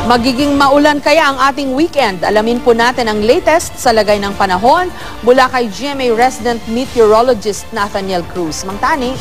Magiging maulan kaya ang ating weekend? Alamin po natin ang latest sa lagay ng panahon mula kay GMA resident meteorologist Nathaniel Cruz. Mang Tani.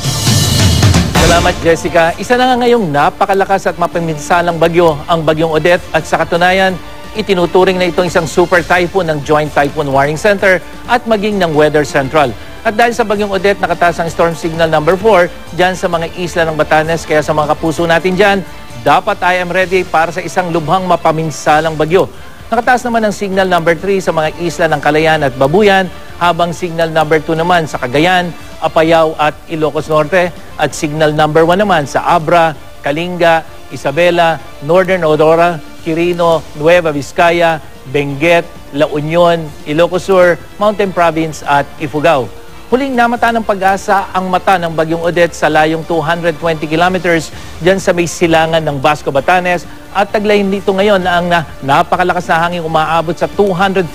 Salamat, Jessica. Isa na nga ngayong napakalakas at mapaminsalang bagyo ang bagyong Odette at sa katunayan, itinuturing na itong isang super typhoon ng Joint Typhoon Warning Center at maging ng Weather Central. At dahil sa bagyong Odette, nakataas ang storm signal number 4 dyan sa mga isla ng Batanes. Kaya sa mga kapuso natin dyan, dapat I am ready para sa isang lubhang mapaminsalang bagyo. Nakataas naman ang signal number 3 sa mga isla ng Calayan at Babuyan, habang signal number 2 naman sa Cagayan, Apayao at Ilocos Norte, at signal number 1 naman sa Abra, Kalinga, Isabela, Northern Aurora, Quirino, Nueva Vizcaya, Benguet, La Union, Ilocos Sur, Mountain Province at Ifugao. Huling namata ng Pag-asa ang mata ng bagyong Odette sa layong 220 kilometers dyan sa may silangan ng Basco, Batanes, at taglayin dito ngayon na ang napakalakas na hangin umaabot sa 205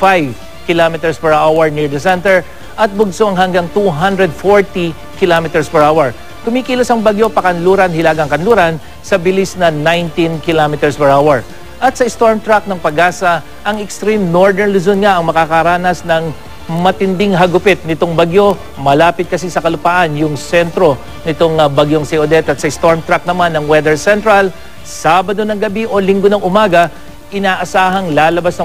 kilometers per hour near the center at bugsong hanggang 240 kilometers per hour. Kumikilos ang bagyo pakanluran, hilagang kanluran sa bilis na 19 kilometers per hour. At sa storm track ng Pag-asa, ang extreme northern Luzon nga ang makakaranas ng matinding hagupit nitong bagyo. Malapit kasi sa kalupaan yung sentro nitong bagyong si Odette. At sa storm track naman ng Weather Central, Sabado ng gabi o Linggo ng umaga, inaasahang lalabas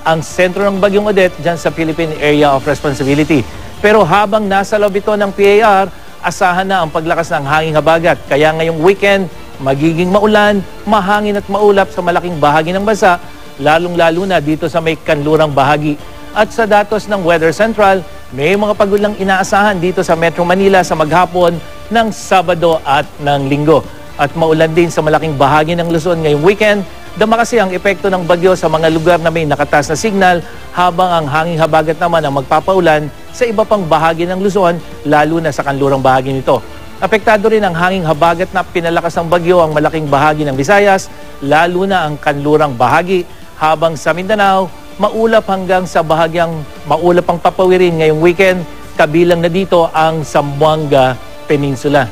ang sentro ng bagyong Odette dyan sa Philippine Area of Responsibility. Pero habang nasa loob ito ng PAR, asahan na ang paglakas ng hanging habagat. Kaya ngayong weekend, magiging maulan, mahangin at maulap sa malaking bahagi ng bansa, lalong-lalo na dito sa may kanlurang bahagi. At sa datos ng Weather Central, may mga pagulang inaasahan dito sa Metro Manila sa maghapon ng Sabado at ng Linggo. At maulan din sa malaking bahagi ng Luzon ngayong weekend. Dama kasi ang epekto ng bagyo sa mga lugar na may nakataas na signal, habang ang hanging habagat naman ang magpapaulan sa iba pang bahagi ng Luzon, lalo na sa kanlurang bahagi nito. Apektado rin ang hanging habagat na pinalakas ng bagyo ang malaking bahagi ng Visayas, lalo na ang kanlurang bahagi, habang sa Mindanao, maulap hanggang sa bahagyang maulap ang papawirin ngayong weekend, kabilang na dito ang Zamboanga Peninsula.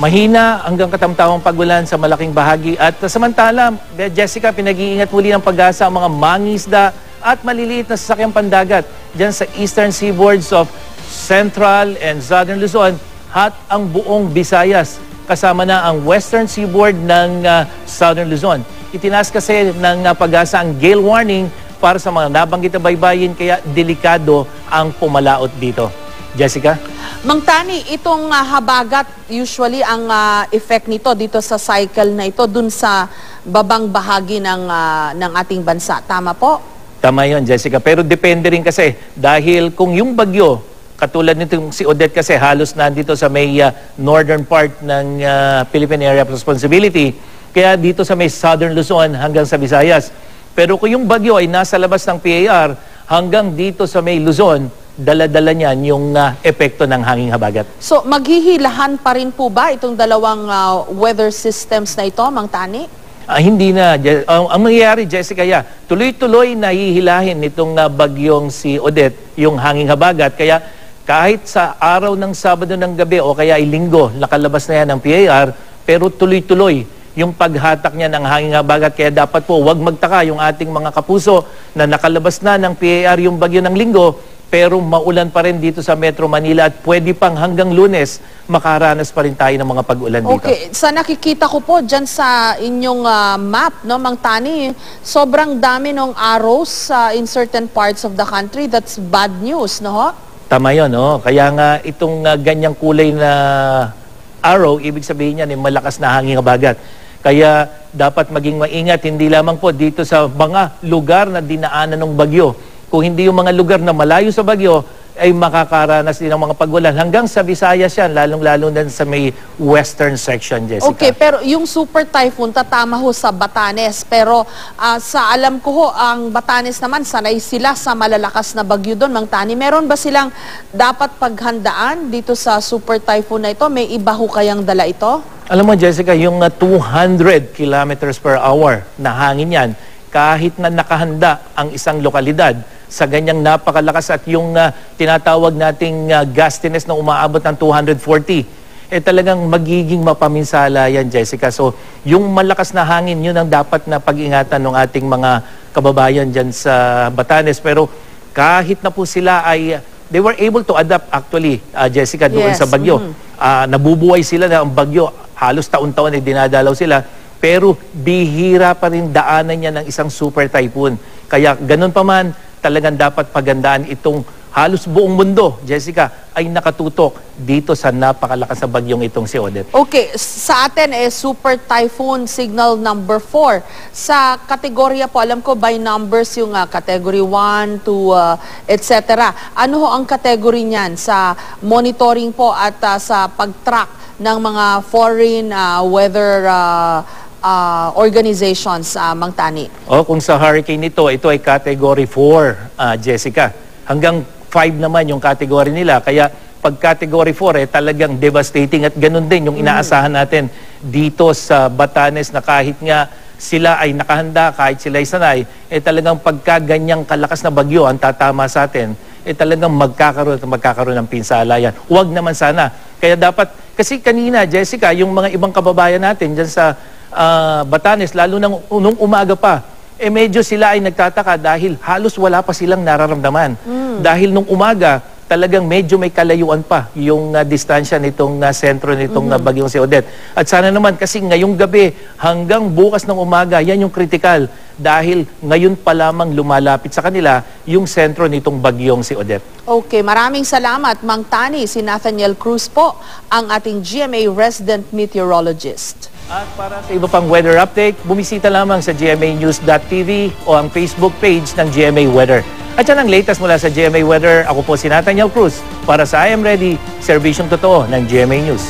Mahina hanggang katamtamang pagulan sa malaking bahagi, at samantala, Jessica, pinag-iingat muli ng Pag-asa ang mga mangisda at maliliit na sasakyang pandagat dyan sa eastern seaboards of Central and Southern Luzon at ang buong Visayas, kasama na ang western seaboard ng Southern Luzon. Itinaas kasi ng Pag-asa ang gale warning para sa mga nabanggit na baybayin, kaya delikado ang pumalaot dito. Jessica? Mang Tani, itong habagat, usually ang effect nito dito sa cycle na ito dun sa babang bahagi ng ating bansa. Tama po? Tama yun, Jessica. Pero depende rin kasi dahil kung yung bagyo, katulad nitong si Odette kasi halos nandito sa may northern part ng Philippine Area of Responsibility, kaya dito sa may southern Luzon hanggang sa Visayas. Pero kung yung bagyo ay nasa labas ng PAR hanggang dito sa may Luzon, dala-dala niyan yung epekto ng hanging habagat. So maghihilahan pa rin po ba itong dalawang weather systems na ito, Mang Tani? Hindi na. Ang mangyayari, Jessica, tuloy-tuloy na hihilahin nitong bagyong si Odette yung hanging habagat. Kaya kahit sa araw ng Sabado ng gabi o kaya ay Linggo, nakalabas na yan ng PAR, pero tuloy-tuloy yung paghatak niya ng hanging habagat. Kaya dapat po huwag magtaka yung ating mga kapuso na nakalabas na ng PAR yung bagyo ng Linggo, pero maulan pa rin dito sa Metro Manila at pwede pang hanggang Lunes makaranas pa rin tayo ng mga pag-ulan dito. Okay, sa nakikita ko po dyan sa inyong map, no, Mang Tani, sobrang dami ng arrows in certain parts of the country. That's bad news, no ho? Tama yun, no? Kaya nga itong ganyang kulay na arrow, ibig sabihin niyan malakas na hanging habagat. Kaya dapat maging maingat, hindi lamang po dito sa mga lugar na dinaanan ng bagyo. Kung hindi yung mga lugar na malayo sa bagyo, ay makakaranas din ng mga pagulan. Hanggang sa Visayas yan, lalong-lalo din sa may western section, Jessica. Okay, pero yung super typhoon, tatama ho sa Batanes. Pero sa alam ko ho, ang Batanes naman, sanay sila sa malalakas na bagyo doon, Mang Tani. Meron ba silang dapat paghandaan dito sa super typhoon na ito? May iba ho kayang dala ito? Alam mo, Jessica, yung 200 kilometers per hour na hangin yan, kahit na nakahanda ang isang lokalidad sa ganyang napakalakas at yung tinatawag nating gustiness na umaabot ng 240, talagang magiging mapaminsala yan, Jessica. So, yung malakas na hangin, yun ang dapat na pag-ingatan ng ating mga kababayan dyan sa Batanes. Pero kahit na po sila ay, they were able to adapt actually, Jessica, doon sa bagyo. Nabubuhay sila na ang bagyo, halos taon-taon ay dinadalaw sila. Pero bihira pa rin daanan niya ng isang super typhoon. Kaya ganun pa man, talagang dapat pagandaan itong halos buong mundo, Jessica, ay nakatutok dito sa napakalakas na bagyong itong si Odette. Okay, sa atin Super Typhoon Signal number 4. Sa kategorya po, alam ko by numbers yung category 1 to etc. Ano ho ang category niyan sa monitoring po at sa pag-track ng mga foreign weather organizations, Mang Tani? Kung sa hurricane ito ay category 4, Jessica. Hanggang 5 naman yung category nila. Kaya pag category 4, talagang devastating at ganun din yung inaasahan natin dito sa Batanes na kahit nga sila ay nakahanda, kahit sila ay sanay, talagang pagka ganyang kalakas na bagyo ang tatama sa atin, talagang magkakaroon ng pinsala yan. Huwag naman sana. Kaya dapat, kasi kanina, Jessica, yung mga ibang kababayan natin dyan sa Batanes, lalo nung umaga pa, medyo sila ay nagtataka dahil halos wala pa silang nararamdaman. Dahil nung umaga, talagang medyo may kalayuan pa yung distansya nitong sentro nitong bagyong si Odette. At sana naman, kasi ngayong gabi hanggang bukas ng umaga, yan yung critical. Dahil ngayon pa lamang lumalapit sa kanila yung sentro nitong bagyong si Odette. Okay, maraming salamat, Mang Tani. Si Nathaniel Cruz po, ang ating GMA resident meteorologist. At para sa iba pang weather update, bumisita lamang sa gmanews.tv o ang Facebook page ng GMA Weather. At yan ang latest mula sa GMA Weather. Ako po si Nathaniel Cruz para sa I Am Ready, serbisyong totoo ng GMA News.